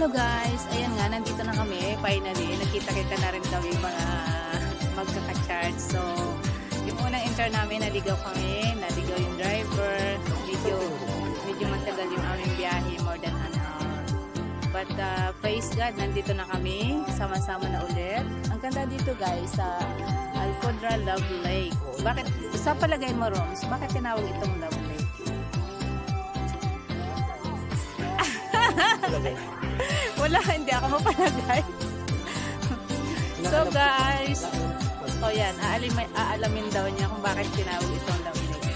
Hello guys, ayan nga, nandito na kami. Finally, nakita-kita na rin kami mga magkaka-charge. So, yung unang intern namin, naligaw kami, naligaw yung driver. Medyo matagal yung aming biyahe, more than an hour. But praise God, nandito na kami, sama-sama na ulit. Ang ganda dito guys, sa Alcodra Love Lake. Bakit, sa palagay mo Roms, bakit tinawag itong Love Lake? Wala, hindi ako mapalagay. So guys, yan, aalamin daw niya kung bakit tinawag itong Love Lake.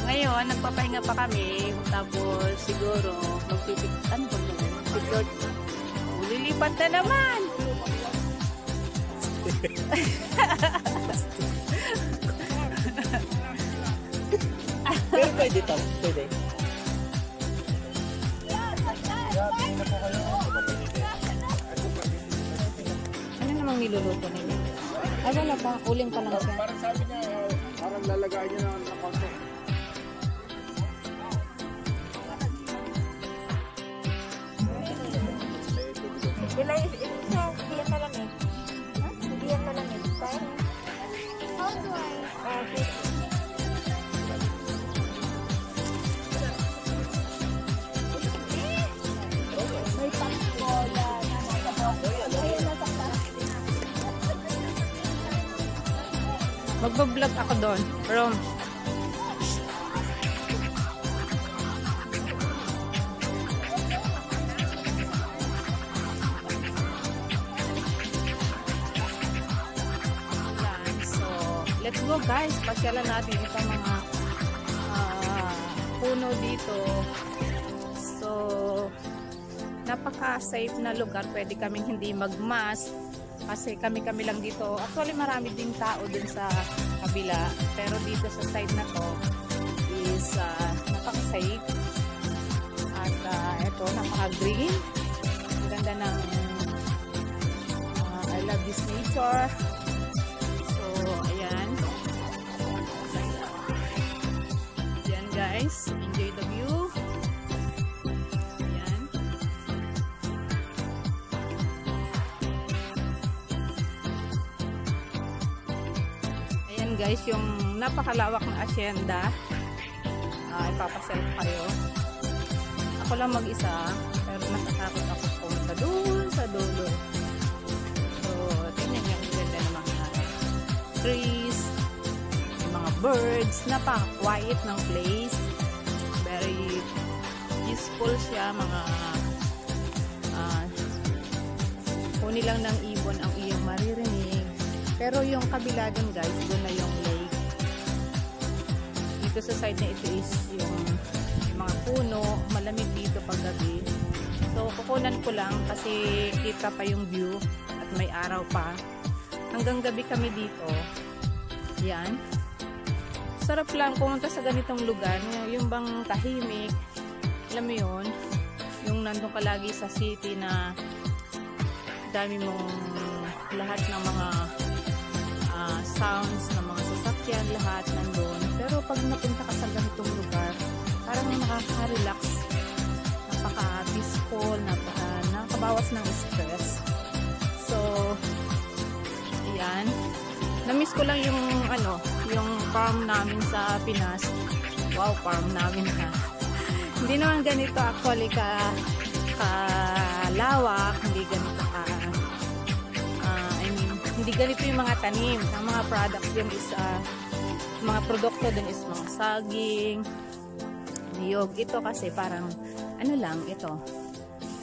Ngayon, nagpapahinga pa kami, tapos siguro lilipat na naman. Pero pwede ito, pwede. Ano namang niluluto nila? Ay, wala pa. Uling pa lang siya. Parang sabi niya, parang lalagay niya ng konti. Hindi yan malamig. Hindi yan malamig. How do I? May pangkola. Magbablog ako doon. Roms. So, let's go guys. Pasyalan natin itong mga puno dito. So, napaka-safe na lugar. Pwede kaming hindi mag-mask. Kasi kami-kami lang dito. Actually, marami ding tao dun sa kabila. Pero dito sa side na to is napaka-safe. At ito, napaka-green. Ang ganda ng I love this nature. So, ayan. Ayan guys. Enjoy the view. Guys, yung napakalawak na asyenda, ipapasel ko kayo. Ako lang mag-isa, pero natatakot ako pumunta doon sa dulo. So, tingnan nyo, ang ganda ng mga trees, yung mga birds, napaka-quiet ng place. Very peaceful siya, mga huni lang ng ibon ang iyong maririnig. Pero yung kabila dun guys, doon na yung lake. Dito sa side na ito is yung mga puno, malamig dito pag gabi. So kukunan ko lang kasi kita pa yung view at may araw pa. Hanggang gabi kami dito. Yan. Sarap lang pumunta sa ganitong lugar. Yung bang tahimik. Alam mo yun, yung nandun ka lagi sa city na dami mong lahat ng mga sounds ng mga sasakyan, lahat nandun. Pero pag napunta ka sa ganitong lugar, parang nakaka-relax, napaka-peaceful, nakakabawas ng stress. So, ayan. Na-miss ko lang yung yung farm namin sa Pinas. Wow, farm namin ha. Hindi naman ganito actually kalawak, hindi ganito hindi ganito yung mga tanim. Ang mga products din is mga produkto din is mga saging, niyog. Ito kasi parang lang ito.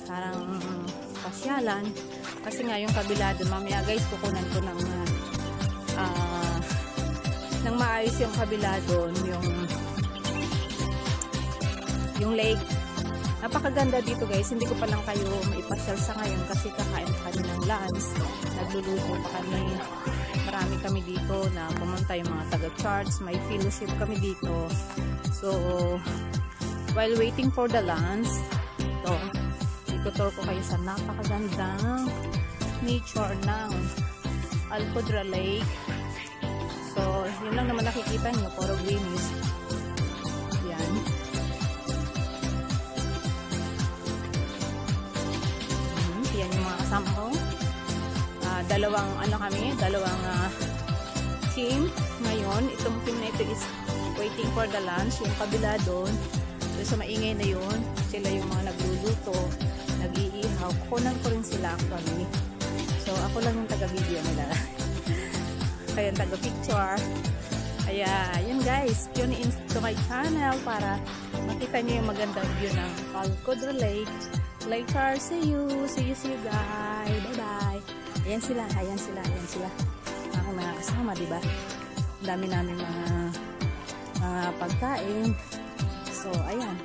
Parang pasyalan. Kasi nga yung kabila doon, mamaya guys kukunan ko ng maayos yung kabila doon, yung lake. Napakaganda dito guys. Hindi ko pa lang kayo maipasyal sa ngayon kasi kakain kami ng lunch. Nagluluto pa kami. Marami kami dito na pumunta yung mga taga-charge. May fellowship kami dito. So, while waiting for the lunch, itutur ko kayo sa napakagandang nature ng Alcodra Lake. So, yun lang naman nakikita nyo. Puro greenish. Yan. kasama ko. Dalawang team ngayon. Itong team na ito is waiting for the lunch. Yung kabila doon sa maingay na yun, sila yung mga nagluluto, nag-iihaw. Kukunan ko rin sila actually. So ako lang yung taga-video nila. Kaya taga-picture. Kaya yun guys, tune in to my channel para makita niyo yung magandang view ng Palcodro Lake. Later, see you guys. Bye-bye. Ayan sila. Ako mga kasama, diba? Ang dami namin mga pagkain. So, ayan.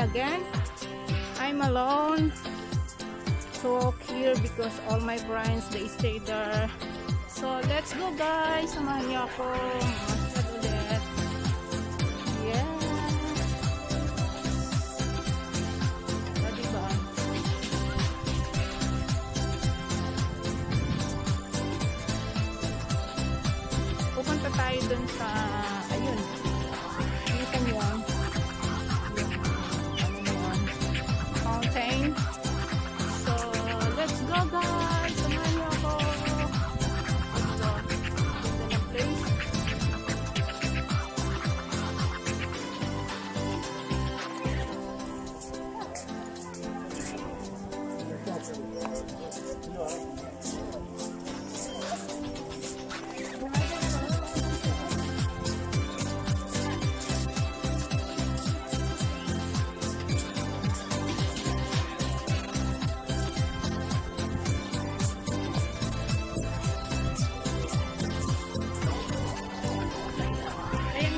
Again, I'm alone, so here because all my friends they stay there. So let's go guys, samahan niyo ako masyad ulit. Yeah, diba? Pupunta tayo dun sa ayun, nakita niyo mountain. So let's go guys, samahan niyo ako. Let's go. Ganda ng place.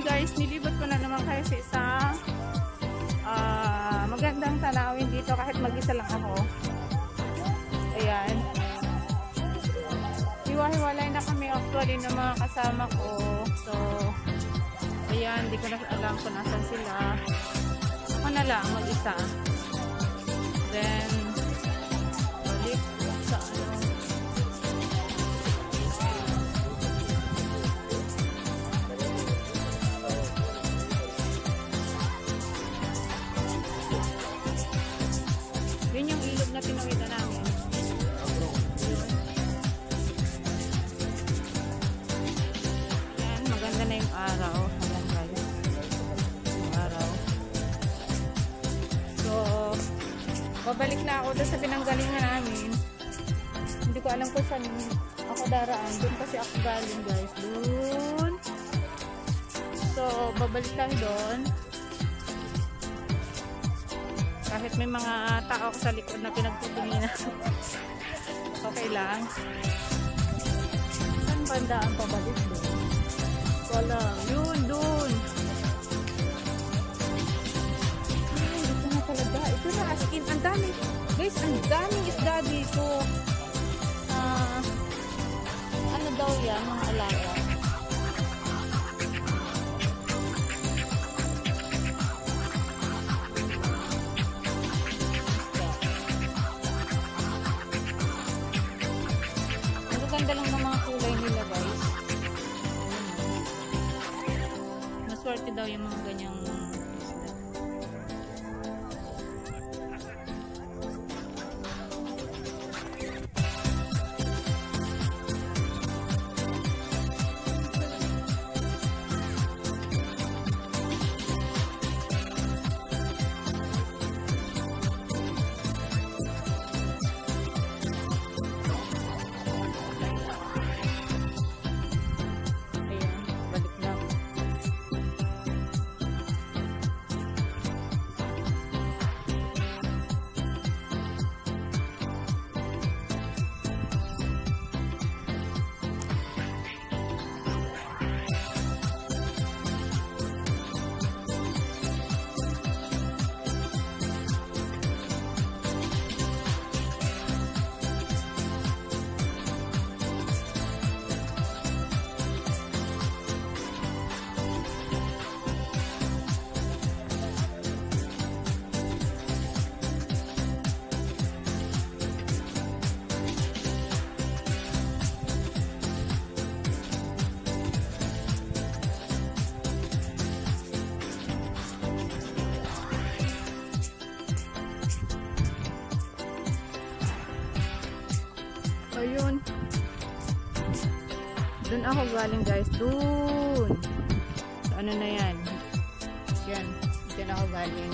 Guys, nilibot ko na naman kayo sa isang magandang tanawin dito kahit mag-isa lang ako. Ayan. Hiwa-hiwalay na kami actually ng mga kasama ko. So, ayan, hindi ko na alam kung nasan sila. Ako na lang mag-isa. Then, balik sa ano. Yun yung ilog na pinakita namin. Ayan, maganda na yung araw. Ayan guys. Yung araw. So, babalik na ako doon sa pinanggalingan namin. Hindi ko alam kung saan ako daraan. Doon kasi ako galing guys. Doon. So, babalik tayo doon. Kahit may mga tao sa likod na pinagtitinginan. Okay lang. Saan banda ang pabalik doon? Wala. Yun, dun. Ay, ito na talaga. Ito na, as in, ang dami. Guys, ang daming isda dito. Ano daw yan, mga alaga? Ang ganda lang ng mga kulay nila, guys. Maswerte daw yung mga ganyang isda. Ayan, balik na. Ayun. Doon ako galing, guys. Doon. So, ano na yan? Yan. Diyan ako galing.